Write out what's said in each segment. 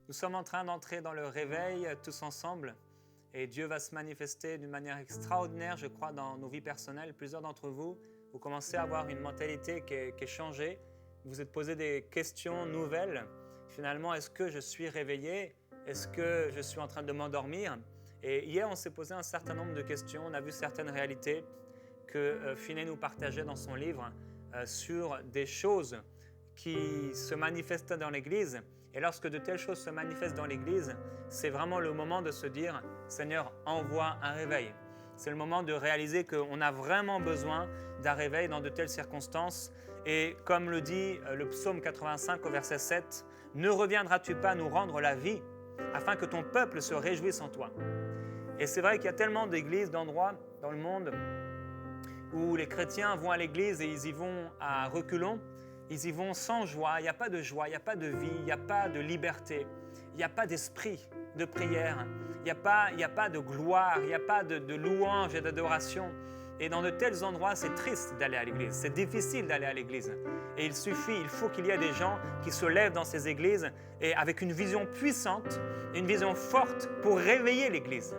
Nous sommes en train d'entrer dans le réveil tous ensemble et Dieu va se manifester d'une manière extraordinaire, je crois, dans nos vies personnelles. Plusieurs d'entre vous, vous commencez à avoir une mentalité qui est changée. Vous vous êtes posé des questions nouvelles. Finalement, est-ce que je suis réveillé? Est-ce que je suis en train de m'endormir? Et hier, on s'est posé un certain nombre de questions. On a vu certaines réalités que Finney nous partageait dans son livre sur des choses qui se manifestaient dans l'Église. Et lorsque de telles choses se manifestent dans l'Église, c'est vraiment le moment de se dire « Seigneur, envoie un réveil ». C'est le moment de réaliser qu'on a vraiment besoin d'un réveil dans de telles circonstances. Et comme le dit le psaume 85 au verset 7, « Ne reviendras-tu pas nous rendre la vie, afin que ton peuple se réjouisse en toi ?» Et c'est vrai qu'il y a tellement d'églises, d'endroits dans le monde où les chrétiens vont à l'église et ils y vont à reculons. Ils y vont sans joie, il n'y a pas de joie, il n'y a pas de vie, il n'y a pas de liberté, il n'y a pas d'esprit de prière, il n'y a pas de gloire, il n'y a pas de louange et d'adoration. Et dans de tels endroits, c'est triste d'aller à l'église, c'est difficile d'aller à l'église. Et il faut qu'il y ait des gens qui se lèvent dans ces églises et avec une vision puissante, une vision forte pour réveiller l'église.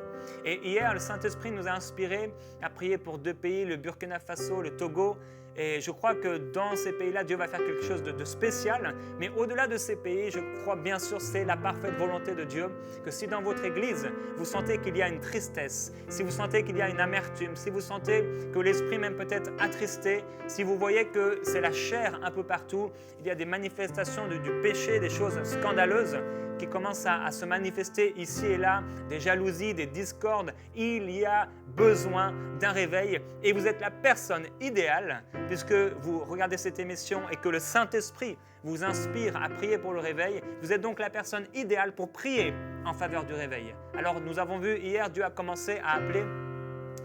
Et hier, le Saint-Esprit nous a inspirés à prier pour 2 pays, le Burkina Faso, le Togo. Et je crois que dans ces pays-là, Dieu va faire quelque chose de spécial. Mais au-delà de ces pays, je crois bien sûr c'est la parfaite volonté de Dieu que si dans votre église, vous sentez qu'il y a une tristesse, si vous sentez qu'il y a une amertume, si vous sentez que l'esprit même peut être attristé, si vous voyez que c'est la chair un peu partout, il y a des manifestations du péché, des choses scandaleuses qui commencent à se manifester ici et là, des jalousies, des discordes, il y a besoin d'un réveil et vous êtes la personne idéale puisque vous regardez cette émission et que le Saint-Esprit vous inspire à prier pour le réveil. Vous êtes donc la personne idéale pour prier en faveur du réveil. Alors nous avons vu hier, Dieu a commencé à appeler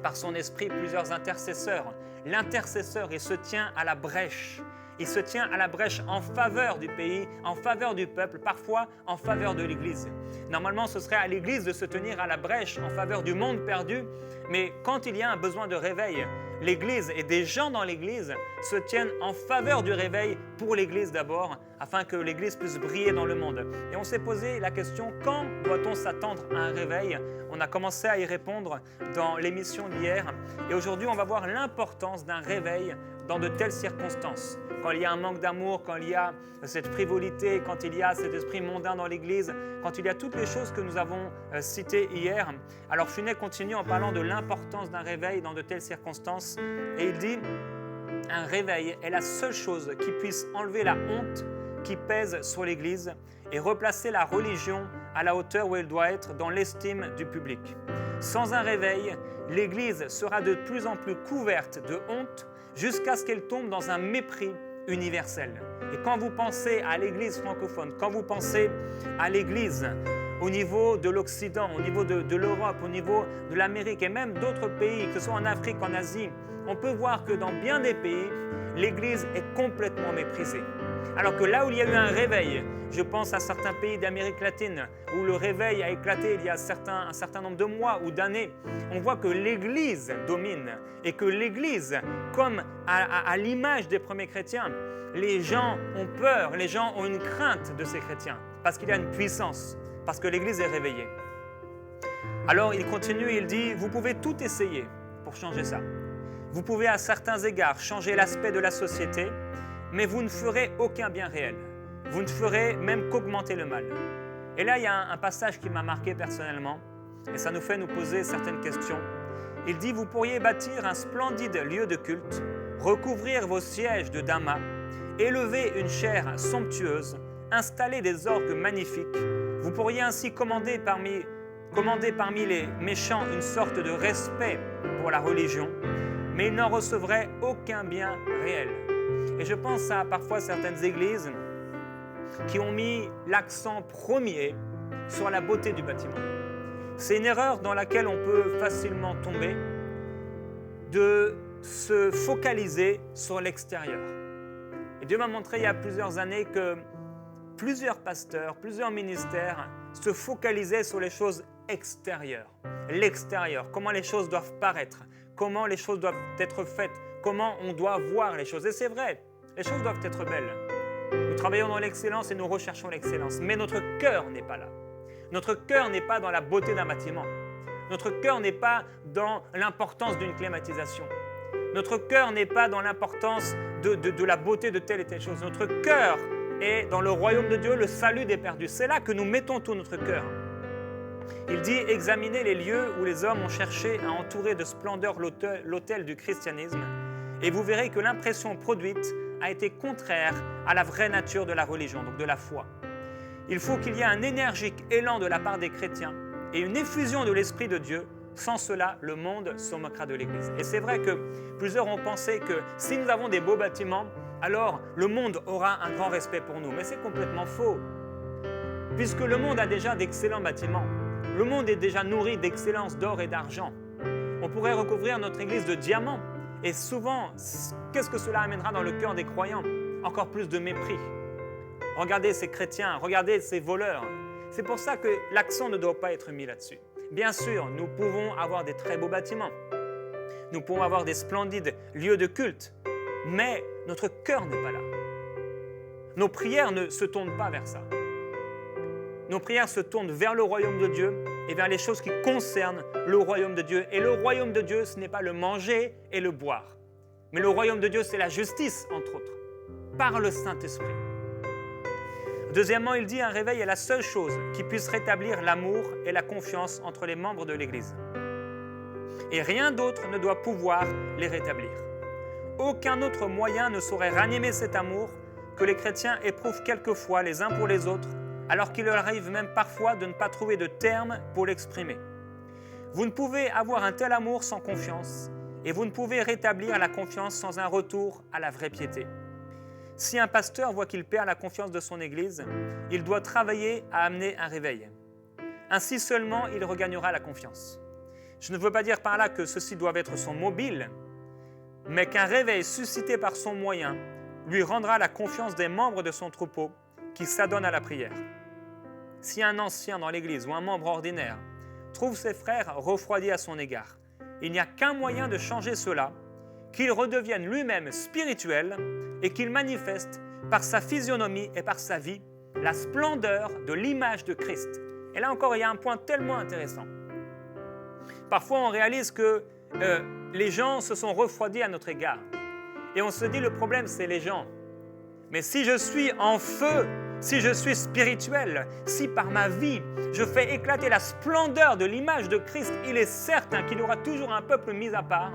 par son esprit plusieurs intercesseurs. L'intercesseur, il se tient à la brèche. Il se tient à la brèche en faveur du pays, en faveur du peuple, parfois en faveur de l'Église. Normalement, ce serait à l'Église de se tenir à la brèche en faveur du monde perdu, mais quand il y a un besoin de réveil, l'Église et des gens dans l'Église se tiennent en faveur du réveil pour l'Église d'abord, afin que l'Église puisse briller dans le monde. Et on s'est posé la question, quand doit-on s'attendre à un réveil? On a commencé à y répondre dans l'émission d'hier. Et aujourd'hui, on va voir l'importance d'un réveil dans de telles circonstances. Quand il y a un manque d'amour, quand il y a cette frivolité, quand il y a cet esprit mondain dans l'Église, quand il y a toutes les choses que nous avons citées hier. Alors Finney continue en parlant de l'importance d'un réveil dans de telles circonstances. Et il dit, un réveil est la seule chose qui puisse enlever la honte qui pèse sur l'Église et replacer la religion à la hauteur où elle doit être dans l'estime du public. Sans un réveil, l'Église sera de plus en plus couverte de honte jusqu'à ce qu'elle tombe dans un mépris universel. Et quand vous pensez à l'Église francophone, quand vous pensez à l'Église au niveau de l'Occident, au niveau de l'Europe, au niveau de l'Amérique et même d'autres pays, que ce soit en Afrique, en Asie, on peut voir que dans bien des pays, l'Église est complètement méprisée. Alors que là où il y a eu un réveil, je pense à certains pays d'Amérique latine, où le réveil a éclaté il y a un certain nombre de mois ou d'années, on voit que l'Église domine et que l'Église, comme à l'image des premiers chrétiens, les gens ont peur, les gens ont une crainte de ces chrétiens, parce qu'il y a une puissance, parce que l'Église est réveillée. Alors il continue, il dit, vous pouvez tout essayer pour changer ça. Vous pouvez à certains égards changer l'aspect de la société, mais vous ne ferez aucun bien réel. Vous ne ferez même qu'augmenter le mal. Et là, il y a un passage qui m'a marqué personnellement, et ça nous fait nous poser certaines questions. Il dit, vous pourriez bâtir un splendide lieu de culte, recouvrir vos sièges de damas, élever une chaire somptueuse, installer des orgues magnifiques. Vous pourriez ainsi commander parmi les méchants une sorte de respect pour la religion, mais ils n'en recevraient aucun bien réel. Et je pense à parfois certaines églises qui ont mis l'accent premier sur la beauté du bâtiment. C'est une erreur dans laquelle on peut facilement tomber de se focaliser sur l'extérieur. Et Dieu m'a montré il y a plusieurs années que plusieurs pasteurs, plusieurs ministères se focalisaient sur les choses extérieures. L'extérieur, comment les choses doivent paraître, comment les choses doivent être faites, comment on doit voir les choses. Et c'est vrai, les choses doivent être belles. Nous travaillons dans l'excellence et nous recherchons l'excellence. Mais notre cœur n'est pas là. Notre cœur n'est pas dans la beauté d'un bâtiment. Notre cœur n'est pas dans l'importance d'une climatisation. Notre cœur n'est pas dans l'importance de la beauté de telle et telle chose. Notre cœur est dans le royaume de Dieu, le salut des perdus. C'est là que nous mettons tout notre cœur. Il dit « Examinez les lieux où les hommes ont cherché à entourer de splendeur l'autel du christianisme, et vous verrez que l'impression produite a été contraire à la vraie nature de la religion, donc de la foi. Il faut qu'il y ait un énergique élan de la part des chrétiens et une effusion de l'Esprit de Dieu. Sans cela, le monde se moquera de l'Église. » Et c'est vrai que plusieurs ont pensé que si nous avons des beaux bâtiments, alors le monde aura un grand respect pour nous. Mais c'est complètement faux, puisque le monde a déjà d'excellents bâtiments. Le monde est déjà nourri d'excellence d'or et d'argent. On pourrait recouvrir notre Église de diamants. Et souvent, qu'est-ce que cela amènera dans le cœur des croyants? Encore plus de mépris. Regardez ces chrétiens, regardez ces voleurs. C'est pour ça que l'accent ne doit pas être mis là-dessus. Bien sûr, nous pouvons avoir des très beaux bâtiments. Nous pouvons avoir des splendides lieux de culte. Mais notre cœur n'est pas là. Nos prières ne se tournent pas vers ça. Nos prières se tournent vers le royaume de Dieu et vers les choses qui concernent le royaume de Dieu. Et le royaume de Dieu, ce n'est pas le manger et le boire. Mais le royaume de Dieu, c'est la justice, entre autres, par le Saint-Esprit. Deuxièmement, il dit un réveil est la seule chose qui puisse rétablir l'amour et la confiance entre les membres de l'Église. Et rien d'autre ne doit pouvoir les rétablir. Aucun autre moyen ne saurait ranimer cet amour que les chrétiens éprouvent quelquefois les uns pour les autres, alors qu'il leur arrive même parfois de ne pas trouver de termes pour l'exprimer. Vous ne pouvez avoir un tel amour sans confiance, et vous ne pouvez rétablir la confiance sans un retour à la vraie piété. Si un pasteur voit qu'il perd la confiance de son Église, il doit travailler à amener un réveil. Ainsi seulement, il regagnera la confiance. Je ne veux pas dire par là que ceci doit être son mobile, mais qu'un réveil suscité par son moyen lui rendra la confiance des membres de son troupeau qui s'adonnent à la prière. Si un ancien dans l'Église ou un membre ordinaire trouve ses frères refroidis à son égard, il n'y a qu'un moyen de changer cela, qu'il redevienne lui-même spirituel et qu'il manifeste par sa physionomie et par sa vie la splendeur de l'image de Christ. Et là encore, il y a un point tellement intéressant. Parfois, on réalise que les gens se sont refroidis à notre égard. Et on se dit, le problème, c'est les gens. Mais si je suis en feu, si je suis spirituel, si par ma vie, je fais éclater la splendeur de l'image de Christ, il est certain qu'il y aura toujours un peuple mis à part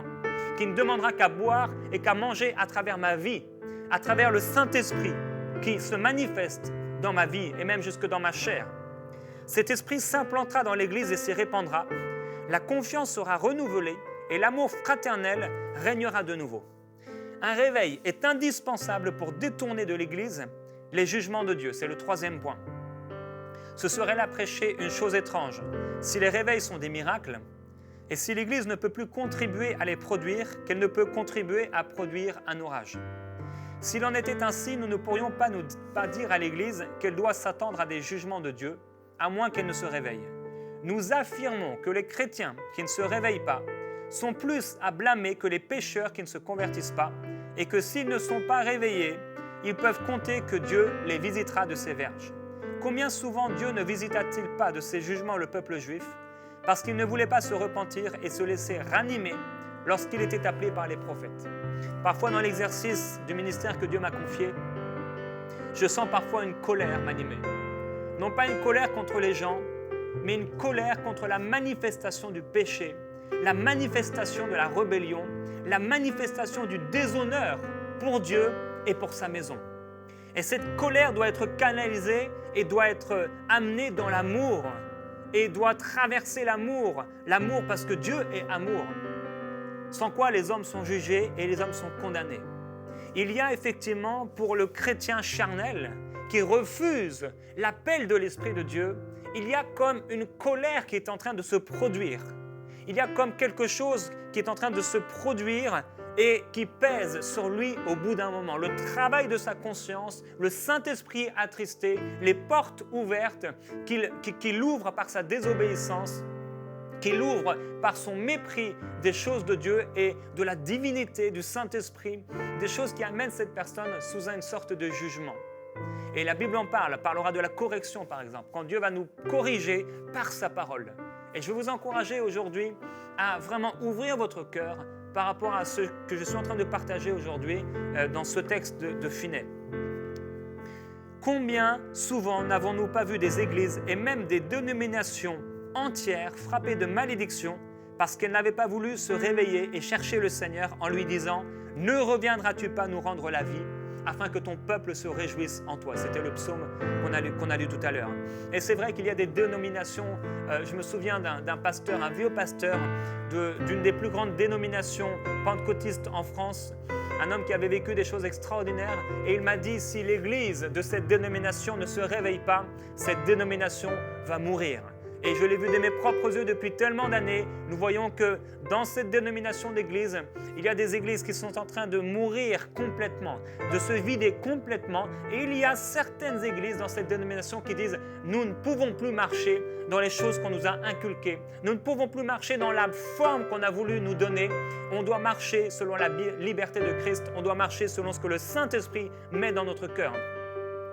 qui ne demandera qu'à boire et qu'à manger à travers ma vie, à travers le Saint-Esprit qui se manifeste dans ma vie et même jusque dans ma chair. Cet esprit s'implantera dans l'Église et s'y répandra. La confiance sera renouvelée et l'amour fraternel régnera de nouveau. Un réveil est indispensable pour détourner de l'Église les jugements de Dieu. C'est le troisième point. Ce serait là prêcher une chose étrange. Si les réveils sont des miracles, et si l'Église ne peut plus contribuer à les produire, qu'elle ne peut contribuer à produire un orage. S'il en était ainsi, nous ne pourrions pas dire à l'Église qu'elle doit s'attendre à des jugements de Dieu, à moins qu'elle ne se réveille. Nous affirmons que les chrétiens qui ne se réveillent pas sont plus à blâmer que les pécheurs qui ne se convertissent pas, et que s'ils ne sont pas réveillés, ils peuvent compter que Dieu les visitera de ses verges. Combien souvent Dieu ne visita-t-il pas de ses jugements le peuple juif, parce qu'il ne voulait pas se repentir et se laisser ranimer lorsqu'il était appelé par les prophètes. Parfois, dans l'exercice du ministère que Dieu m'a confié, je sens parfois une colère m'animer. Non pas une colère contre les gens, mais une colère contre la manifestation du péché, la manifestation de la rébellion, la manifestation du déshonneur pour Dieu et pour sa maison. Et cette colère doit être canalisée et doit être amenée dans l'amour et doit traverser l'amour parce que Dieu est amour, sans quoi les hommes sont jugés et les hommes sont condamnés. Il y a effectivement pour le chrétien charnel qui refuse l'appel de l'Esprit de Dieu, il y a comme une colère qui est en train de se produire. Il y a comme quelque chose qui est en train de se produire et qui pèse sur lui au bout d'un moment. Le travail de sa conscience, le Saint-Esprit attristé, les portes ouvertes qu'il ouvre par sa désobéissance, qu'il ouvre par son mépris des choses de Dieu et de la divinité du Saint-Esprit, des choses qui amènent cette personne sous une sorte de jugement. Et la Bible en parlera de la correction par exemple, quand Dieu va nous corriger par sa parole. Et je veux vous encourager aujourd'hui à vraiment ouvrir votre cœur par rapport à ce que je suis en train de partager aujourd'hui dans ce texte de Finney. Combien souvent n'avons-nous pas vu des églises et même des dénominations entières frappées de malédiction parce qu'elles n'avaient pas voulu se réveiller et chercher le Seigneur en lui disant « Ne reviendras-tu pas nous rendre la vie afin que ton peuple se réjouisse en toi ?» C'était le psaume qu'on a lu tout à l'heure. Et c'est vrai qu'il y a des dénominations. Je me souviens d'un pasteur, un vieux pasteur d'une des plus grandes dénominations pentecôtistes en France, un homme qui avait vécu des choses extraordinaires, et il m'a dit, si l'église de cette dénomination ne se réveille pas, cette dénomination va mourir. Et je l'ai vu de mes propres yeux depuis tellement d'années. Nous voyons que dans cette dénomination d'église, il y a des églises qui sont en train de mourir complètement, de se vider complètement. Et il y a certaines églises dans cette dénomination qui disent « Nous ne pouvons plus marcher dans les choses qu'on nous a inculquées. Nous ne pouvons plus marcher dans la forme qu'on a voulu nous donner. On doit marcher selon la liberté de Christ. On doit marcher selon ce que le Saint-Esprit met dans notre cœur. »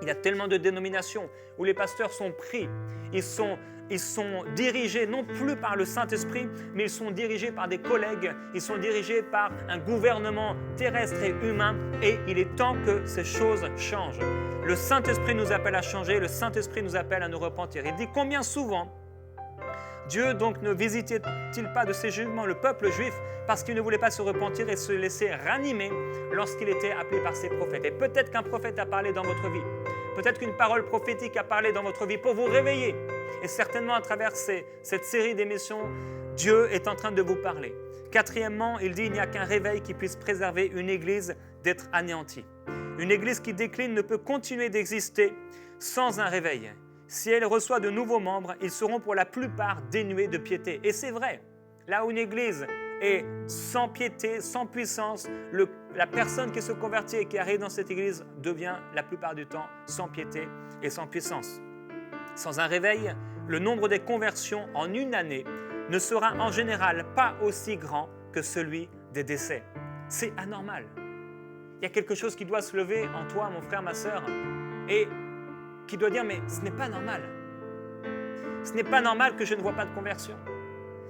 Il y a tellement de dénominations où les pasteurs sont pris. Ils sont dirigés non plus par le Saint-Esprit, mais ils sont dirigés par des collègues, ils sont dirigés par un gouvernement terrestre et humain, et il est temps que ces choses changent. Le Saint-Esprit nous appelle à changer, le Saint-Esprit nous appelle à nous repentir. Il dit combien souvent Dieu donc ne visitait-il pas de ses jugements le peuple juif parce qu'il ne voulait pas se repentir et se laisser ranimer lorsqu'il était appelé par ses prophètes. Et peut-être qu'un prophète a parlé dans votre vie, peut-être qu'une parole prophétique a parlé dans votre vie pour vous réveiller. Et certainement à travers cette série d'émissions, Dieu est en train de vous parler. Quatrièmement, il dit il n'y a qu'un réveil qui puisse préserver une église d'être anéantie. Une église qui décline ne peut continuer d'exister sans un réveil. Si elle reçoit de nouveaux membres, ils seront pour la plupart dénués de piété. Et c'est vrai, là où une église est sans piété, sans puissance, la personne qui se convertit et qui arrive dans cette église devient la plupart du temps sans piété et sans puissance. Sans un réveil, le nombre des conversions en une année ne sera en général pas aussi grand que celui des décès. C'est anormal. Il y a quelque chose qui doit se lever en toi, mon frère, ma sœur, et qui doit dire, mais ce n'est pas normal. Ce n'est pas normal que je ne vois pas de conversion.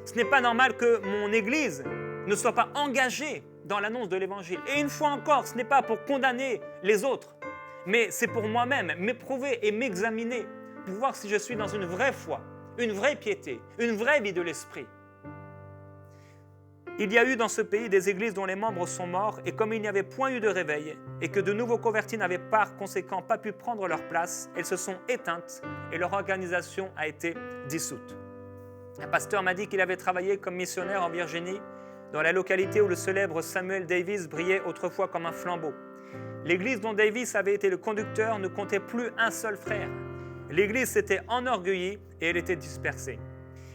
Ce n'est pas normal que mon Église ne soit pas engagée dans l'annonce de l'Évangile. Et une fois encore, ce n'est pas pour condamner les autres, mais c'est pour moi-même m'éprouver et m'examiner pour voir si je suis dans une vraie foi, une vraie piété, une vraie vie de l'esprit. Il y a eu dans ce pays des églises dont les membres sont morts, et comme il n'y avait point eu de réveil, et que de nouveaux convertis n'avaient par conséquent pas pu prendre leur place, elles se sont éteintes et leur organisation a été dissoute. Un pasteur m'a dit qu'il avait travaillé comme missionnaire en Virginie, dans la localité où le célèbre Samuel Davis brillait autrefois comme un flambeau. L'église dont Davis avait été le conducteur ne comptait plus un seul frère. L'église s'était enorgueillie et elle était dispersée.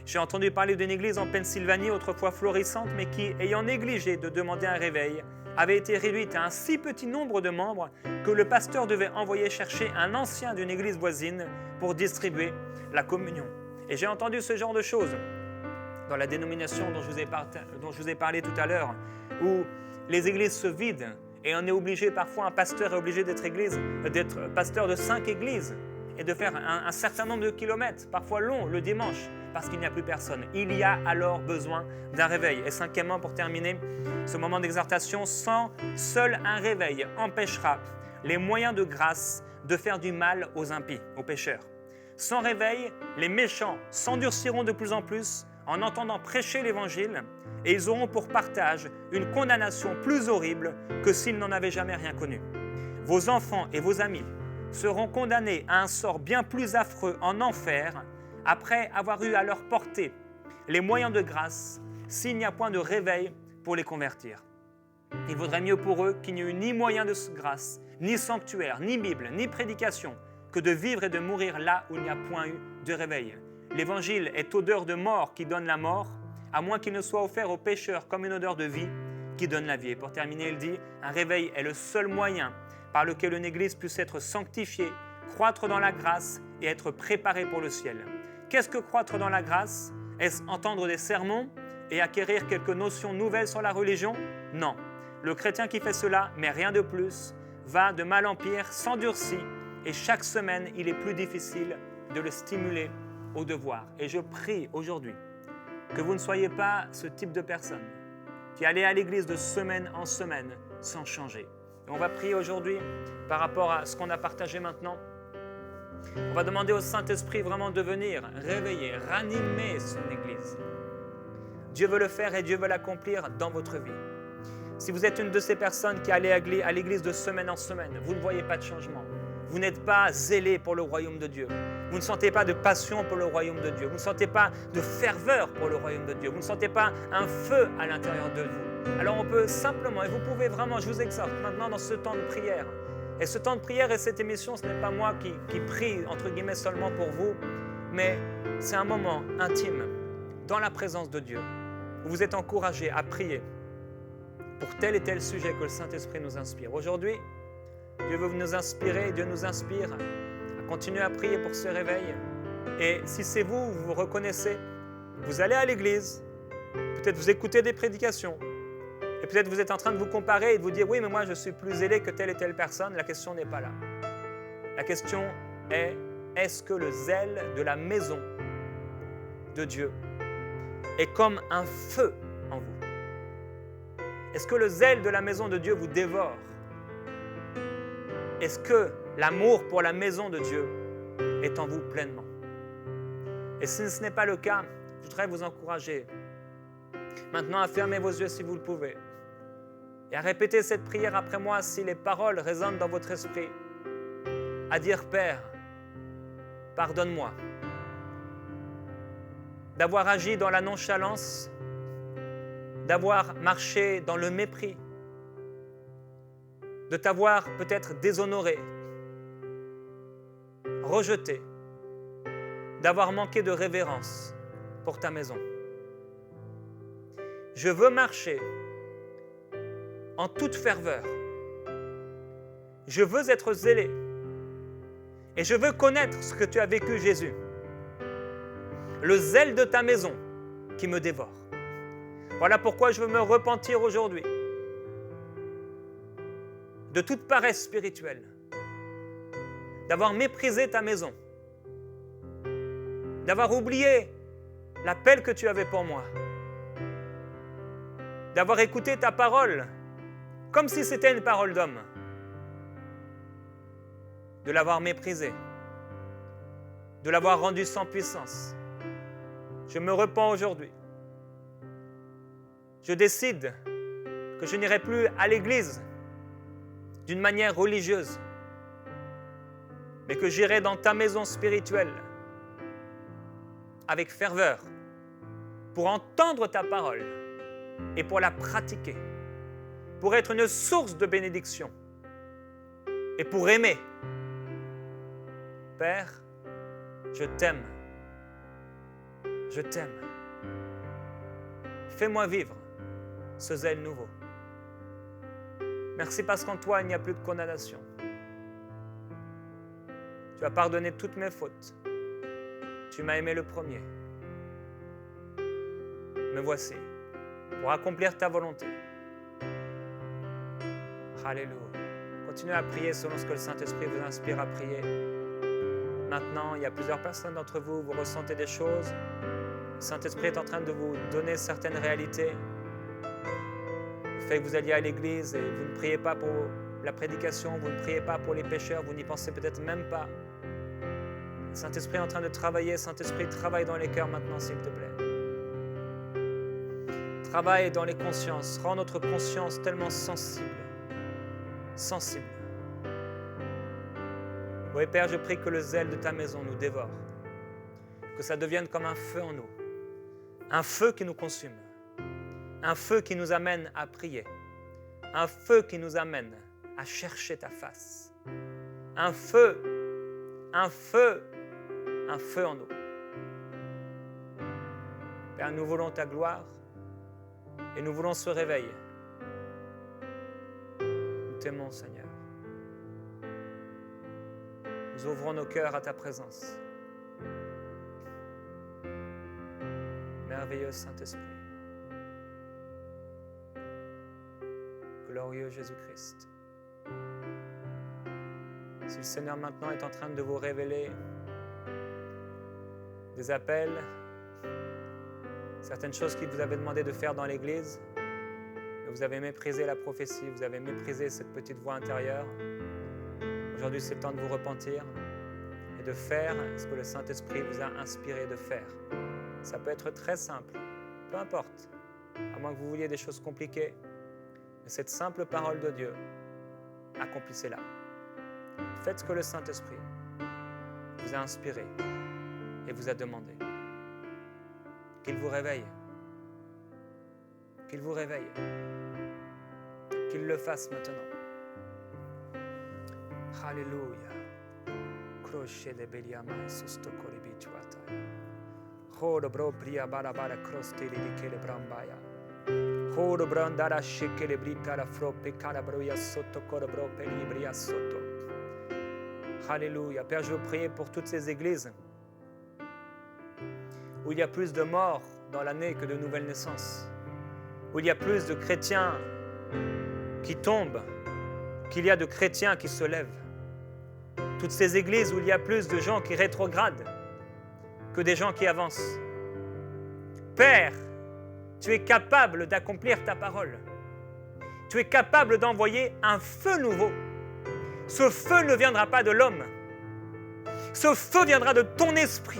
J'ai entendu parler d'une église en Pennsylvanie autrefois florissante, mais qui, ayant négligé de demander un réveil, avait été réduite à un si petit nombre de membres que le pasteur devait envoyer chercher un ancien d'une église voisine pour distribuer la communion. Et j'ai entendu ce genre de choses dans la dénomination dont je vous ai parlé tout à l'heure, où les églises se vident et on est obligé, parfois un pasteur est obligé d'être pasteur de 5 églises et de faire un certain nombre de kilomètres, parfois longs, le dimanche, parce qu'il n'y a plus personne. Il y a alors besoin d'un réveil. Et cinquièmement, pour terminer ce moment d'exhortation, seul un réveil empêchera les moyens de grâce de faire du mal aux impies, aux pécheurs. Sans réveil, les méchants s'endurciront de plus en plus en entendant prêcher l'Évangile, et ils auront pour partage une condamnation plus horrible que s'ils n'en avaient jamais rien connu. Vos enfants et vos amis seront condamnés à un sort bien plus affreux en enfer après avoir eu à leur portée les moyens de grâce s'il n'y a point de réveil pour les convertir. Il vaudrait mieux pour eux qu'il n'y eût ni moyen de grâce, ni sanctuaire, ni Bible, ni prédication, que de vivre et de mourir là où il n'y a point eu de réveil. L'Évangile est odeur de mort qui donne la mort, à moins qu'il ne soit offert aux pécheurs comme une odeur de vie qui donne la vie. Et pour terminer, il dit, un réveil est le seul moyen par lequel une église puisse être sanctifiée, croître dans la grâce et être préparée pour le ciel. Qu'est-ce que croître dans la grâce? Est-ce entendre des sermons et acquérir quelques notions nouvelles sur la religion? Non. Le chrétien qui fait cela, mais rien de plus, va de mal en pire, s'endurcit Et chaque semaine, il est plus difficile de le stimuler au devoir. Et je prie aujourd'hui que vous ne soyez pas ce type de personne qui allait à l'église de semaine en semaine sans changer. Et on va prier aujourd'hui par rapport à ce qu'on a partagé maintenant. On va demander au Saint-Esprit vraiment de venir réveiller, ranimer son église. Dieu veut le faire et Dieu veut l'accomplir dans votre vie. Si vous êtes une de ces personnes qui allait à l'église de semaine en semaine, vous ne voyez pas de changement. Vous n'êtes pas zélé pour le royaume de Dieu. Vous ne sentez pas de passion pour le royaume de Dieu. Vous ne sentez pas de ferveur pour le royaume de Dieu. Vous ne sentez pas un feu à l'intérieur de vous. Alors on peut simplement, et vous pouvez vraiment, je vous exhorte maintenant dans ce temps de prière. Et ce temps de prière et cette émission, ce n'est pas moi qui prie, entre guillemets, seulement pour vous, mais c'est un moment intime dans la présence de Dieu où vous êtes encouragé à prier pour tel et tel sujet que le Saint-Esprit nous inspire. Aujourd'hui, Dieu veut nous inspirer, Dieu nous inspire à continuer à prier pour ce réveil. Et si c'est vous, vous vous reconnaissez, vous allez à l'église, peut-être vous écoutez des prédications, et peut-être vous êtes en train de vous comparer et de vous dire « Oui, mais moi je suis plus zélé que telle et telle personne », la question n'est pas là. La question est « Est-ce que le zèle de la maison de Dieu est comme un feu en vous? Est-ce que le zèle de la maison de Dieu vous dévore? Est-ce que l'amour pour la maison de Dieu est en vous pleinement? Et si ce n'est pas le cas, je voudrais vous encourager maintenant à fermer vos yeux si vous le pouvez et à répéter cette prière après moi si les paroles résonnent dans votre esprit, à dire « Père, pardonne-moi d'avoir agi dans la nonchalance, d'avoir marché dans le mépris, de t'avoir peut-être déshonoré, rejeté, d'avoir manqué de révérence pour ta maison. Je veux marcher en toute ferveur. Je veux être zélé et je veux connaître ce que tu as vécu, Jésus. Le zèle de ta maison qui me dévore. Voilà pourquoi je veux me repentir aujourd'hui de toute paresse spirituelle, d'avoir méprisé ta maison, d'avoir oublié l'appel que tu avais pour moi, d'avoir écouté ta parole comme si c'était une parole d'homme, de l'avoir méprisée, de l'avoir rendue sans puissance. Je me repens aujourd'hui. Je décide que je n'irai plus à l'église d'une manière religieuse, mais que j'irai dans ta maison spirituelle avec ferveur pour entendre ta parole et pour la pratiquer, pour être une source de bénédiction et pour aimer. Père, je t'aime. Je t'aime. Fais-moi vivre ce zèle nouveau. Merci parce qu'en toi, il n'y a plus de condamnation. Tu as pardonné toutes mes fautes. Tu m'as aimé le premier. Me voici pour accomplir ta volonté. Alléluia. Continuez à prier selon ce que le Saint-Esprit vous inspire à prier. Maintenant, il y a plusieurs personnes d'entre vous, vous ressentez des choses. Le Saint-Esprit est en train de vous donner certaines réalités. Le fait que vous alliez à l'église et vous ne priez pas pour la prédication, vous ne priez pas pour les pécheurs, vous n'y pensez peut-être même pas. Le Saint-Esprit est en train de travailler. Saint-Esprit, travaille dans les cœurs maintenant, s'il te plaît. Travaille dans les consciences. Rends notre conscience tellement sensible. Sensible. Oui, Père, je prie que le zèle de ta maison nous dévore. Que ça devienne comme un feu en nous. Un feu qui nous consume. Un feu qui nous amène à prier. Un feu qui nous amène à chercher ta face. Un feu en nous. Père, nous voulons ta gloire et nous voulons ce réveil. Nous t'aimons, Seigneur. Nous ouvrons nos cœurs à ta présence. Merveilleux Saint-Esprit. Glorieux Jésus-Christ. Si le Seigneur maintenant est en train de vous révéler des appels, certaines choses qu'il vous avait demandé de faire dans l'Église, et vous avez méprisé la prophétie, vous avez méprisé cette petite voix intérieure. Aujourd'hui, c'est le temps de vous repentir et de faire ce que le Saint-Esprit vous a inspiré de faire. Ça peut être très simple, peu importe, à moins que vous vouliez des choses compliquées. Mais cette simple parole de Dieu, accomplissez-la. Faites ce que le Saint-Esprit vous a inspiré et vous a demandé. Qu'il vous réveille. Qu'il vous réveille. Qu'il le fasse maintenant. Alléluia. Crochet de Beliama et Sostokori Bichuataya. Horo bro bria barabara croste le brambaya. Horo brandara sheke le bricara froppe calabroia sotto corobro pelibria sotto. Alléluia. Père, je veux prier pour toutes ces églises où il y a plus de morts dans l'année que de nouvelles naissances, où il y a plus de chrétiens qui tombent qu'il y a de chrétiens qui se lèvent. Toutes ces églises où il y a plus de gens qui rétrogradent que des gens qui avancent. Père, tu es capable d'accomplir ta parole. Tu es capable d'envoyer un feu nouveau. Ce feu ne viendra pas de l'homme. Ce feu viendra de ton esprit.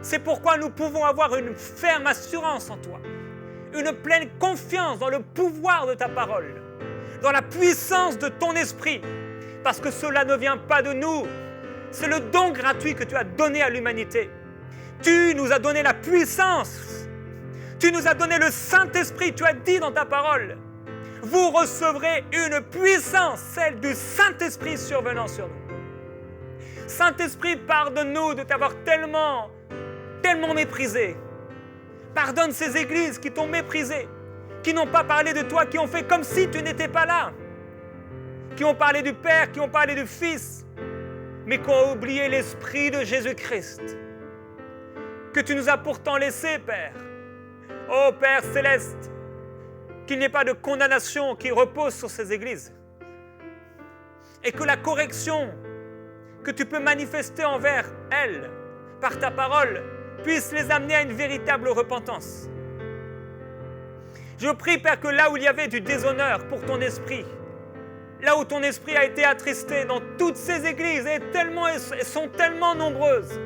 C'est pourquoi nous pouvons avoir une ferme assurance en toi, une pleine confiance dans le pouvoir de ta parole, dans la puissance de ton esprit, parce que cela ne vient pas de nous. C'est le don gratuit que tu as donné à l'humanité. Tu nous as donné la puissance. Tu nous as donné le Saint-Esprit. Tu as dit dans ta parole, vous recevrez une puissance, celle du Saint-Esprit survenant sur nous. Saint-Esprit, pardonne-nous de t'avoir tellement méprisé. Pardonne ces églises qui t'ont méprisé, qui n'ont pas parlé de toi, qui ont fait comme si tu n'étais pas là, qui ont parlé du Père, qui ont parlé du Fils, mais qui ont oublié l'Esprit de Jésus-Christ, que tu nous as pourtant laissé, Père. Ô Père céleste, qu'il n'y ait pas de condamnation qui repose sur ces églises, et que la correction que tu peux manifester envers elles, par ta parole, puisse les amener à une véritable repentance. Je prie, Père, que là où il y avait du déshonneur pour ton esprit, là où ton esprit a été attristé dans toutes ces églises, et sont tellement nombreuses,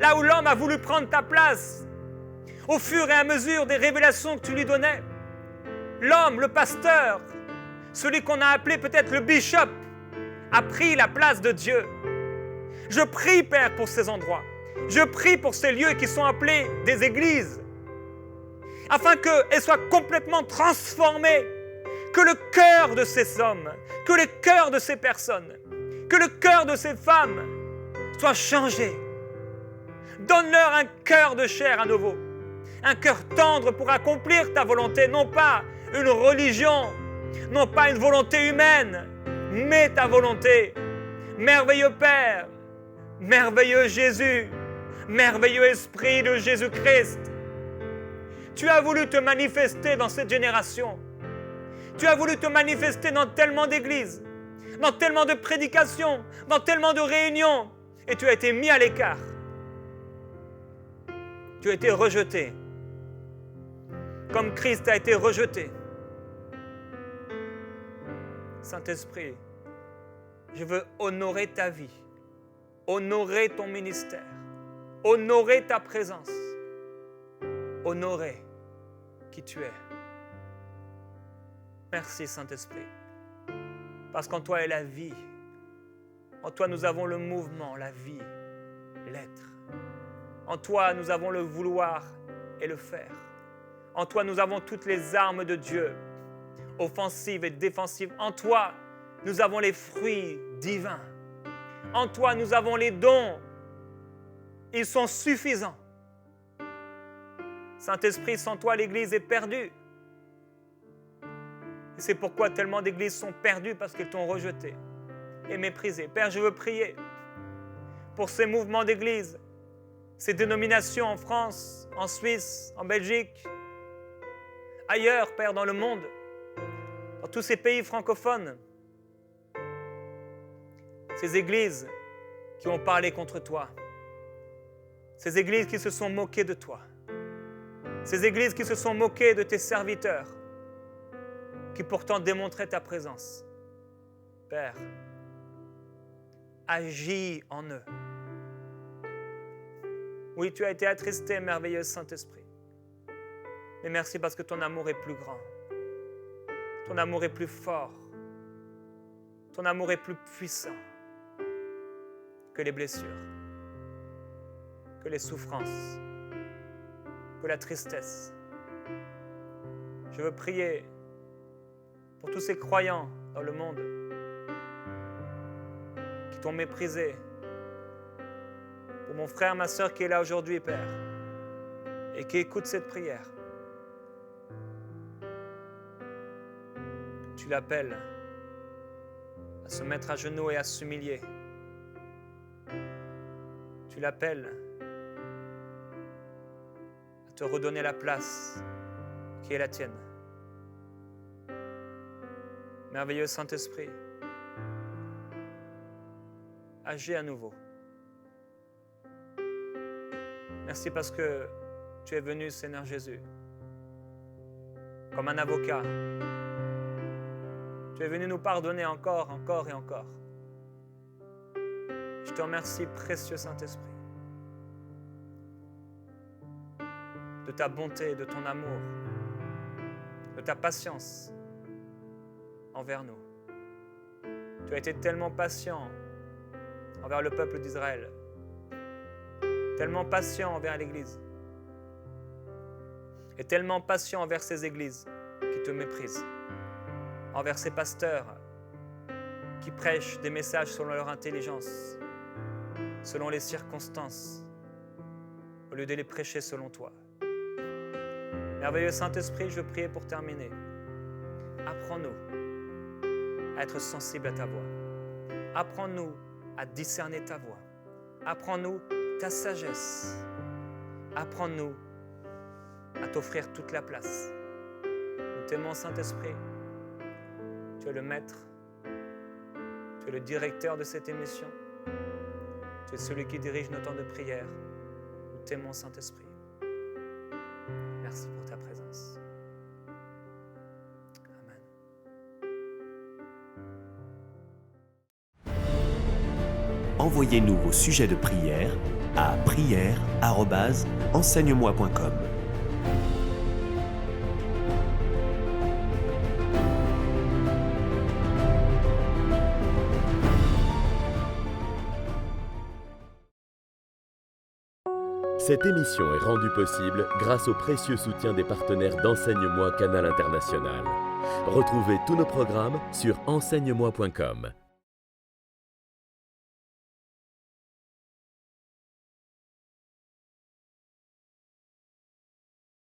là où l'homme a voulu prendre ta place, au fur et à mesure des révélations que tu lui donnais, l'homme, le pasteur, celui qu'on a appelé peut-être le bishop, a pris la place de Dieu. Je prie, Père, pour ces endroits. Je prie pour ces lieux qui sont appelés des églises, afin qu'elles soient complètement transformées, que le cœur de ces hommes, que le cœur de ces personnes, que le cœur de ces femmes soit changé. Donne-leur un cœur de chair à nouveau, un cœur tendre pour accomplir ta volonté, non pas une religion, non pas une volonté humaine, mais ta volonté. Merveilleux Père, merveilleux Jésus, merveilleux Esprit de Jésus-Christ, tu as voulu te manifester dans cette génération. Tu as voulu te manifester dans tellement d'églises, dans tellement de prédications, dans tellement de réunions, et tu as été mis à l'écart. Tu as été rejeté, comme Christ a été rejeté. Saint-Esprit, je veux honorer ta vie, honorer ton ministère, honorer ta présence, honorer qui tu es. Merci Saint-Esprit, parce qu'en toi est la vie. En toi nous avons le mouvement, la vie, l'être. En toi nous avons le vouloir et le faire. En toi nous avons toutes les armes de Dieu, offensives et défensives. En toi nous avons les fruits divins. En toi nous avons les dons. Ils sont suffisants. Saint-Esprit, sans toi l'Église est perdue. Et c'est pourquoi tellement d'églises sont perdues, parce qu'elles t'ont rejeté et méprisé. Père, je veux prier pour ces mouvements d'église, ces dénominations en France, en Suisse, en Belgique, ailleurs, Père, dans le monde, dans tous ces pays francophones. ces églises qui ont parlé contre toi, ces églises qui se sont moquées de toi, ces églises qui se sont moquées de tes serviteurs, qui pourtant démontraient ta présence. Père, agis en eux. Oui, tu as été attristé, merveilleux Saint-Esprit. Mais merci parce que ton amour est plus grand. Ton amour est plus fort. Ton amour est plus puissant que les blessures, que les souffrances, que la tristesse. Je veux prier pour tous ces croyants dans le monde qui t'ont méprisé, pour mon frère, ma sœur qui est là aujourd'hui, Père, et qui écoute cette prière. Tu l'appelles à se mettre à genoux et à s'humilier. Tu l'appelles à te redonner la place qui est la tienne. Merveilleux Saint-Esprit, agis à nouveau. Merci parce que tu es venu, Seigneur Jésus, comme un avocat. Tu es venu nous pardonner encore et encore. Je te remercie, précieux Saint-Esprit, de ta bonté, de ton amour, de ta patience envers nous. Tu as été tellement patient envers le peuple d'Israël, tellement patient envers l'Église, et tellement patient envers ces églises qui te méprisent, envers ces pasteurs qui prêchent des messages selon leur intelligence, selon les circonstances, au lieu de les prêcher selon toi. Merveilleux Saint-Esprit, je veux prier pour terminer. Apprends-nous à être sensibles à ta voix. Apprends-nous à discerner ta voix. Apprends-nous ta sagesse. Apprends-nous à t'offrir toute la place. Nous t'aimons, Saint-Esprit. Tu es le maître. Tu es le directeur de cette émission. Tu es celui qui dirige nos temps de prière. Nous t'aimons, Saint-Esprit. Merci pour ta présence. Amen. Envoyez-nous vos sujets de prière à prière@enseigne-moi.com. Cette émission est rendue possible grâce au précieux soutien des partenaires d'Enseigne-moi Canal International. Retrouvez tous nos programmes sur enseigne-moi.com.